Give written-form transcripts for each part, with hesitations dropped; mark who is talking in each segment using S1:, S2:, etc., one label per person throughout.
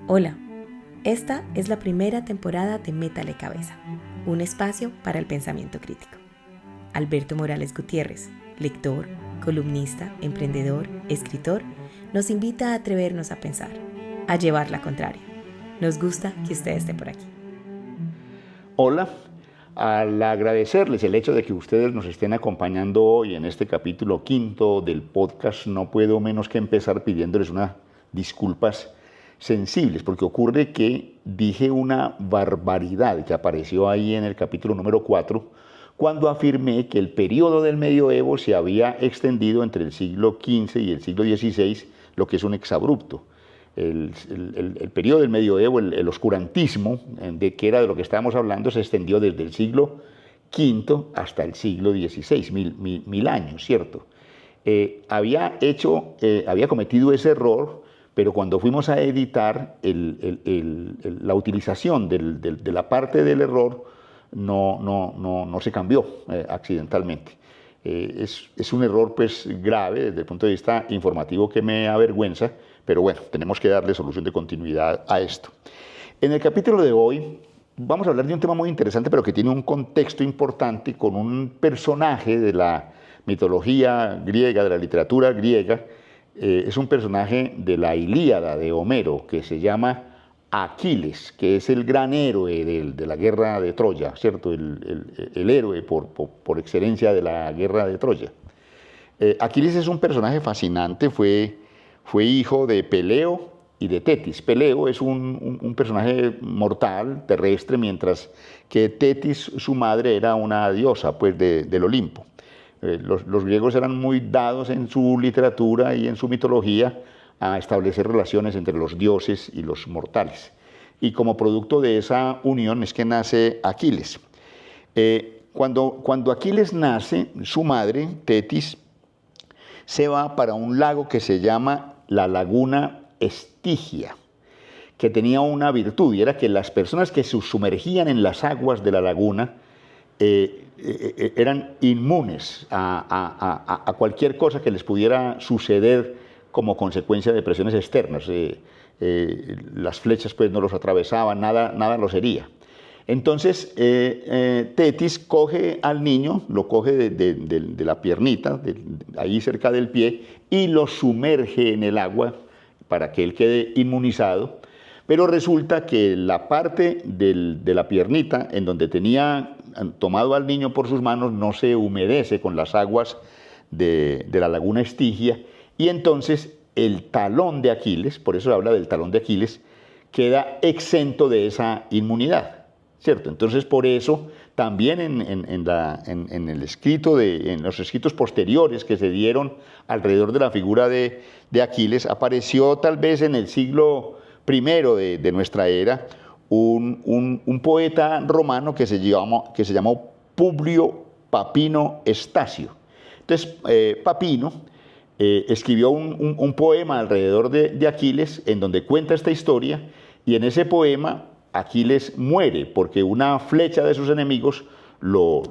S1: Hola, esta es la primera temporada de Métale Cabeza, un espacio para el pensamiento crítico. Alberto Morales Gutiérrez, lector, columnista, emprendedor, escritor, nos invita a atrevernos a pensar, a llevar la contraria. Nos gusta que usted esté por aquí.
S2: Hola, al agradecerles el hecho de que ustedes nos estén acompañando hoy en este capítulo 5 del podcast, no puedo menos que empezar pidiéndoles unas disculpas sensibles, porque ocurre que dije una barbaridad que apareció ahí en el capítulo número 4, cuando afirmé que el periodo del medioevo se había extendido entre el siglo XV y el siglo XVI, lo que es un exabrupto. El periodo del medioevo, el oscurantismo, de que era de lo que estábamos hablando, se extendió desde el siglo V hasta el siglo XVI, mil años, ¿cierto? Había cometido ese error, pero cuando fuimos a editar, la utilización de la parte del error no se cambió accidentalmente. Es un error pues grave desde el punto de vista informativo que me avergüenza, pero bueno, tenemos que darle solución de continuidad a esto. En el capítulo de hoy vamos a hablar de un tema muy interesante, pero que tiene un contexto importante con un personaje de la mitología griega, de la literatura griega. Es un personaje de la Ilíada de Homero que se llama Aquiles, que es el gran héroe de la guerra de Troya, ¿cierto? El héroe por excelencia de la guerra de Troya. Aquiles es un personaje fascinante, fue hijo de Peleo y de Tetis. Peleo es un personaje mortal, terrestre, mientras que Tetis, su madre, era una diosa pues, del Olimpo. Los griegos eran muy dados en su literatura y en su mitología a establecer relaciones entre los dioses y los mortales. Y como producto de esa unión es que nace Aquiles. Cuando Aquiles nace, su madre, Tetis, se va para un lago que se llama la laguna Estigia, que tenía una virtud, y era que las personas que se sumergían en las aguas de la laguna eran inmunes a cualquier cosa que les pudiera suceder como consecuencia de presiones externas. Las flechas pues, no los atravesaban, nada los hería. Entonces, Tetis coge al niño, lo coge de la piernita, ahí cerca del pie, y lo sumerge en el agua para que él quede inmunizado. Pero resulta que la parte de la piernita, en donde tenía tomado al niño por sus manos, no se humedece con las aguas de la laguna Estigia, y entonces el talón de Aquiles, por eso se habla del talón de Aquiles, queda exento de esa inmunidad. ¿Cierto? Entonces, por eso, también en los escritos posteriores que se dieron alrededor de la figura de Aquiles, apareció tal vez en el siglo I de nuestra era un poeta romano que se llamó Publio Papino Estacio. Entonces, Papino escribió un poema alrededor de Aquiles en donde cuenta esta historia, y en ese poema Aquiles muere porque una flecha de sus enemigos le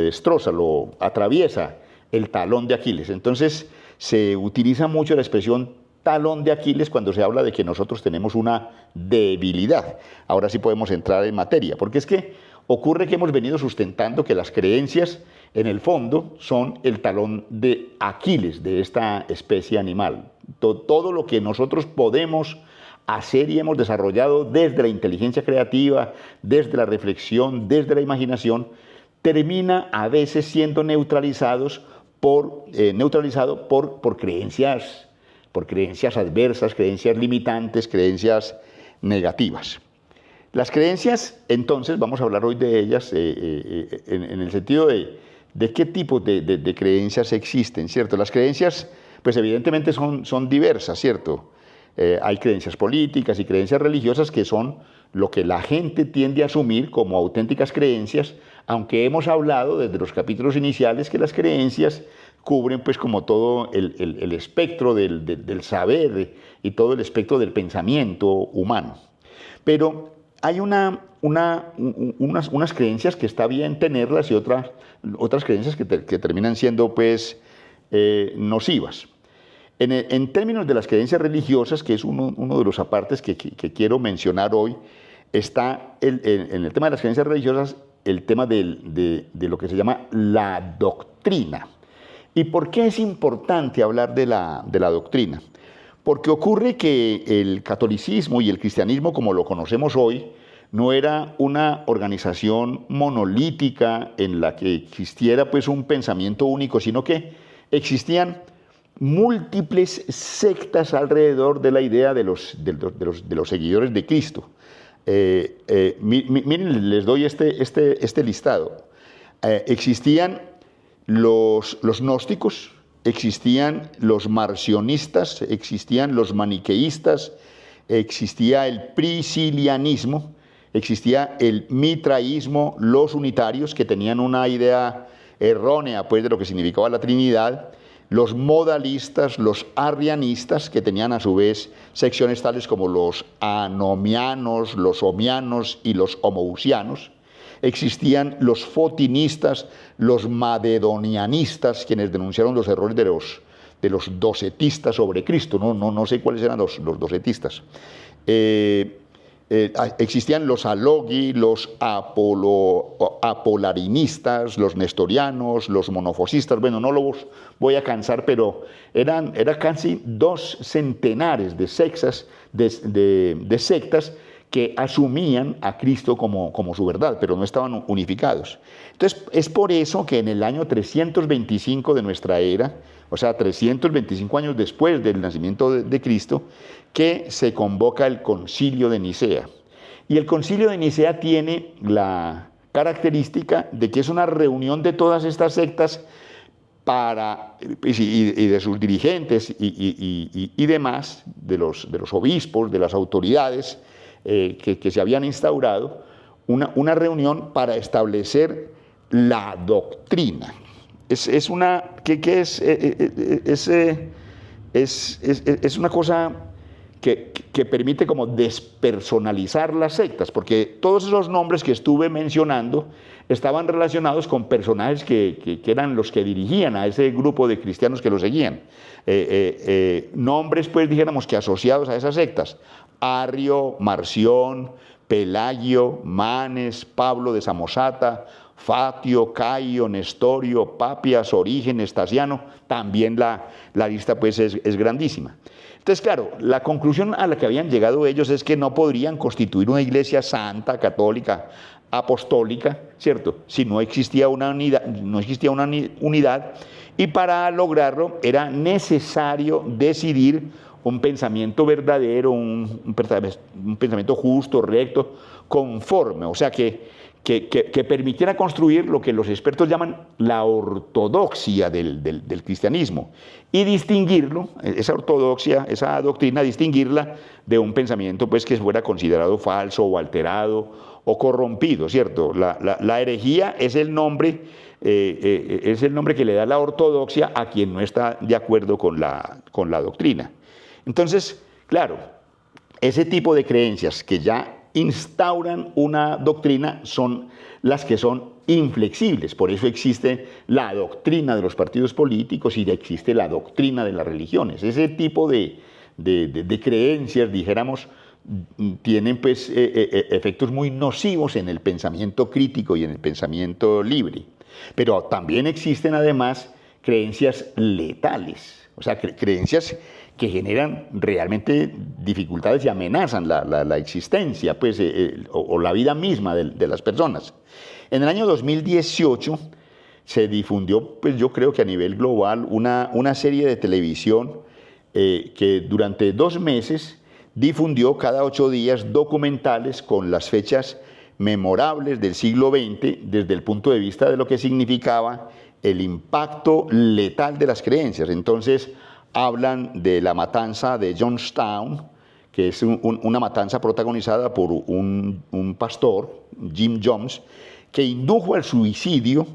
S2: destroza, lo atraviesa el talón de Aquiles. Entonces se utiliza mucho la expresión talón de Aquiles cuando se habla de que nosotros tenemos una debilidad. Ahora sí podemos entrar en materia, porque es que ocurre que hemos venido sustentando que las creencias en el fondo son el talón de Aquiles de esta especie animal. Todo lo que nosotros podemos hacer y hemos desarrollado desde la inteligencia creativa, desde la reflexión, desde la imaginación, termina a veces siendo neutralizado por creencias adversas, creencias limitantes, creencias negativas. Las creencias, entonces, vamos a hablar hoy de ellas en el sentido de qué tipo de creencias existen, ¿cierto? Las creencias, pues evidentemente son diversas, ¿cierto? Hay creencias políticas y creencias religiosas que son lo que la gente tiende a asumir como auténticas creencias, aunque hemos hablado desde los capítulos iniciales que las creencias cubren pues como todo el espectro del saber y todo el espectro del pensamiento humano. Pero hay unas creencias que está bien tenerlas y otras creencias que terminan siendo pues nocivas. En términos de las creencias religiosas, que es uno de los apartes que quiero mencionar hoy, está en el tema de las creencias religiosas el tema de lo que se llama la doctrina. ¿Y por qué es importante hablar de la doctrina? Porque ocurre que el catolicismo y el cristianismo, como lo conocemos hoy, no era una organización monolítica en la que existiera pues un pensamiento único, sino que existían múltiples sectas alrededor de la idea de los seguidores de Cristo. Miren, les doy este listado. Existían los gnósticos, existían los marcionistas, existían los maniqueístas, existía el priscilianismo, existía el mitraísmo, los unitarios, que tenían una idea errónea pues, de lo que significaba la Trinidad, los modalistas, los arrianistas, que tenían a su vez secciones tales como los anomianos, los homianos y los homoousianos. Existían los fotinistas, los macedonianistas, quienes denunciaron los errores de los docetistas sobre Cristo. No sé cuáles eran los docetistas. Existían los alogi, los apolarinistas, los nestorianos, los monofosistas. Bueno, no los voy a cansar, pero eran casi 2 centenares de sectas que asumían a Cristo como su verdad, pero no estaban unificados. Entonces, es por eso que en el año 325 de nuestra era, o sea, 325 años después del nacimiento de Cristo, que se convoca el Concilio de Nicea. Y el Concilio de Nicea tiene la característica de que es una reunión de todas estas sectas y de sus dirigentes y demás, de los obispos, de las autoridades, que se habían instaurado, una reunión para establecer la doctrina. Es una cosa que permite como despersonalizar las sectas, porque todos esos nombres que estuve mencionando estaban relacionados con personajes que eran los que dirigían a ese grupo de cristianos que lo seguían. Nombres, pues, dijéramos que asociados a esas sectas: Arrio, Marción, Pelagio, Manes, Pablo de Samosata, Fatio, Caio, Nestorio, Papias, Orígenes, Tasiano. También la lista pues es grandísima. Entonces, claro, la conclusión a la que habían llegado ellos es que no podrían constituir una iglesia santa, católica, apostólica, ¿cierto?, si no existía una unidad, y para lograrlo era necesario decidir un pensamiento verdadero, un pensamiento justo, recto, conforme, o sea, que permitiera construir lo que los expertos llaman la ortodoxia del cristianismo, y distinguirlo, esa ortodoxia, esa doctrina, distinguirla de un pensamiento pues, que fuera considerado falso o alterado o corrompido, ¿cierto? La herejía es el nombre que le da la ortodoxia a quien no está de acuerdo con la doctrina. Entonces, claro, ese tipo de creencias que ya instauran una doctrina son las que son inflexibles. Por eso existe la doctrina de los partidos políticos y existe la doctrina de las religiones. Ese tipo de creencias, dijéramos, tienen pues efectos muy nocivos en el pensamiento crítico y en el pensamiento libre. Pero también existen además creencias letales, o sea, creencias que generan realmente dificultades y amenazan la existencia pues, o la vida misma de las personas. En el año 2018 se difundió, pues yo creo que a nivel global, una serie de televisión que durante 2 meses difundió cada 8 días documentales con las fechas memorables del siglo XX desde el punto de vista de lo que significaba el impacto letal de las creencias. Entonces, hablan de la matanza de Johnstown, que es una matanza protagonizada por un pastor, Jim Jones, que indujo al suicidio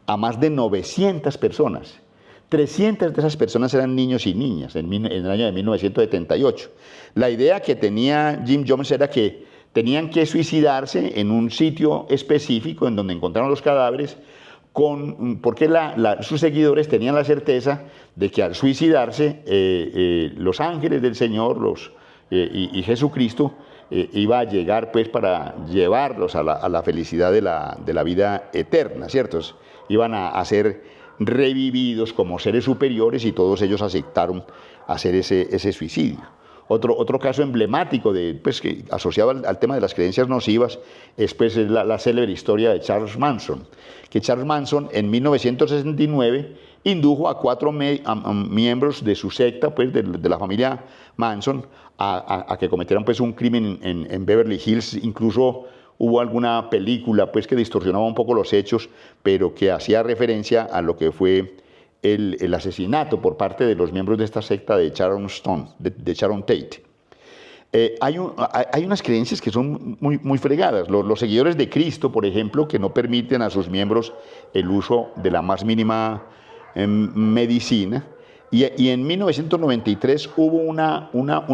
S2: a más de 900 personas. 300 de esas personas eran niños y niñas en el año de 1978. La idea que tenía Jim Jones era que tenían que suicidarse en un sitio específico en donde encontraron los cadáveres porque sus seguidores tenían la certeza de que al suicidarse los ángeles del Señor y Jesucristo iba a llegar pues para llevarlos a la felicidad de la vida eterna, ¿cierto? Iban a ser revividos como seres superiores y todos ellos aceptaron hacer ese suicidio. Otro caso emblemático asociado al tema de las creencias nocivas es la célebre historia de Charles Manson, que Charles Manson en 1969 indujo a 4 miembros de su secta, pues, de la familia Manson, a que cometieran pues, un crimen en Beverly Hills. Incluso hubo alguna película pues, que distorsionaba un poco los hechos, pero que hacía referencia a lo que fue el asesinato por parte de los miembros de esta secta de Sharon Tate. Hay unas creencias que son muy fregadas. Los seguidores de Cristo, por ejemplo, que no permiten a sus miembros el uso de la más mínima medicina. Y en 1993 hubo una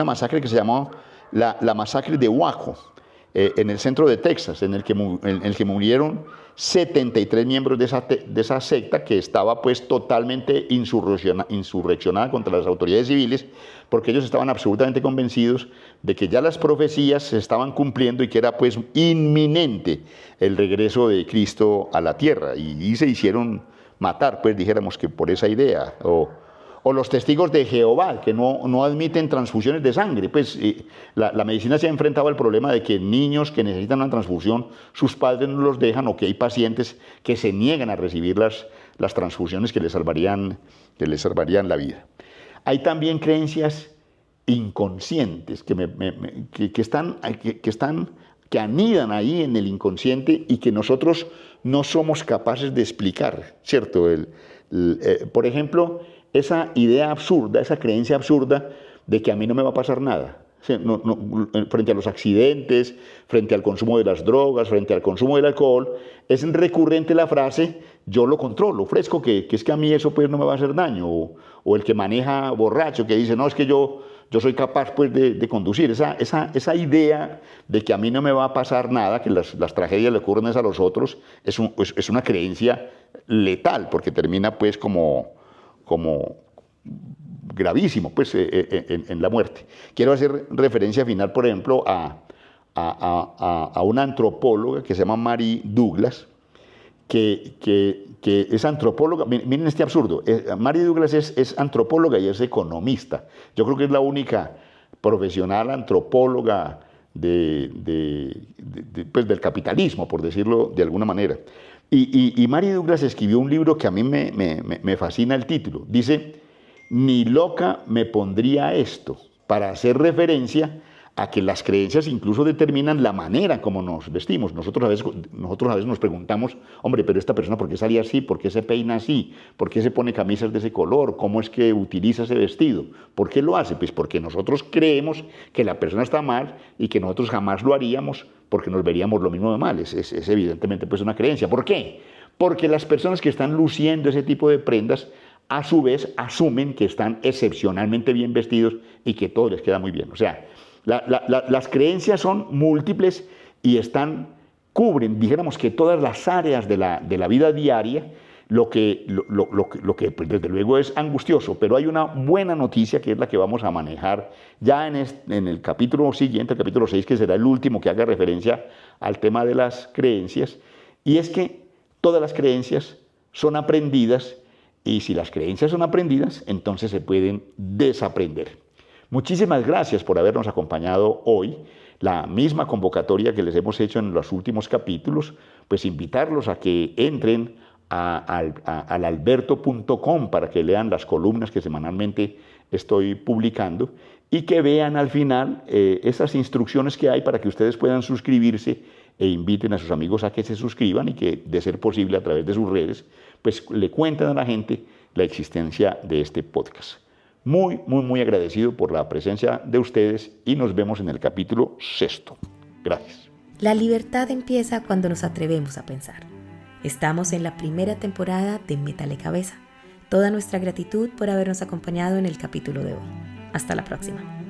S2: masacre que se llamó la masacre de Waco, en el centro de Texas, en el que murieron 73 miembros de esa secta, que estaba pues totalmente insurreccionada contra las autoridades civiles, porque ellos estaban absolutamente convencidos de que ya las profecías se estaban cumpliendo y que era pues inminente el regreso de Cristo a la tierra, y se hicieron matar, pues dijéramos que por esa idea. O los testigos de Jehová, que no admiten transfusiones de sangre. Pues la medicina se ha enfrentado al problema de que niños que necesitan una transfusión, sus padres no los dejan, o que hay pacientes que se niegan a recibir las transfusiones que les salvarían la vida. Hay también creencias inconscientes que anidan ahí en el inconsciente y que nosotros no somos capaces de explicar, ¿cierto? Por ejemplo, esa idea absurda, esa creencia absurda de que a mí no me va a pasar nada. Frente a los accidentes, frente al consumo de las drogas, frente al consumo del alcohol, es recurrente la frase: yo lo controlo, fresco, que es que a mí eso pues no me va a hacer daño. O el que maneja borracho, que dice: no, es que yo soy capaz pues de conducir. Esa idea de que a mí no me va a pasar nada, que las tragedias le ocurren a los otros, es una creencia letal, porque termina pues como gravísimo pues, en la muerte. Quiero hacer referencia final, por ejemplo, a una antropóloga que se llama Mary Douglas, que es antropóloga. Miren este absurdo. Mary Douglas es antropóloga y es economista. Yo creo que es la única profesional antropóloga pues, del capitalismo, por decirlo de alguna manera. Y Mary Douglas escribió un libro que a mí me fascina el título. Dice: ni loca me pondría esto, para hacer referencia a que las creencias incluso determinan la manera como nos vestimos. Nosotros a veces nos preguntamos: hombre, pero esta persona, ¿por qué salía así? ¿Por qué se peina así? ¿Por qué se pone camisas de ese color? ¿Cómo es que utiliza ese vestido? ¿Por qué lo hace? Pues porque nosotros creemos que la persona está mal y que nosotros jamás lo haríamos, porque nos veríamos lo mismo de mal. Es evidentemente pues una creencia. ¿Por qué? Porque las personas que están luciendo ese tipo de prendas, a su vez, asumen que están excepcionalmente bien vestidos y que todo les queda muy bien. O sea, las creencias son múltiples y cubren, dijéramos que todas las áreas de la vida diaria, lo que pues, desde luego es angustioso. Pero hay una buena noticia, que es la que vamos a manejar ya en el capítulo siguiente, el capítulo 6, que será el último que haga referencia al tema de las creencias, y es que todas las creencias son aprendidas, y si las creencias son aprendidas, entonces se pueden desaprender. Muchísimas gracias por habernos acompañado hoy. La misma convocatoria que les hemos hecho en los últimos capítulos, pues invitarlos a que entren al alberto.com para que lean las columnas que semanalmente estoy publicando, y que vean al final esas instrucciones que hay para que ustedes puedan suscribirse e inviten a sus amigos a que se suscriban, y que, de ser posible, a través de sus redes, pues le cuenten a la gente la existencia de este podcast. Muy agradecido por la presencia de ustedes, y nos vemos en el capítulo 6. Gracias.
S1: La libertad empieza cuando nos atrevemos a pensar. Estamos en la primera temporada de Métale Cabeza. Toda nuestra gratitud por habernos acompañado en el capítulo de hoy. Hasta la próxima.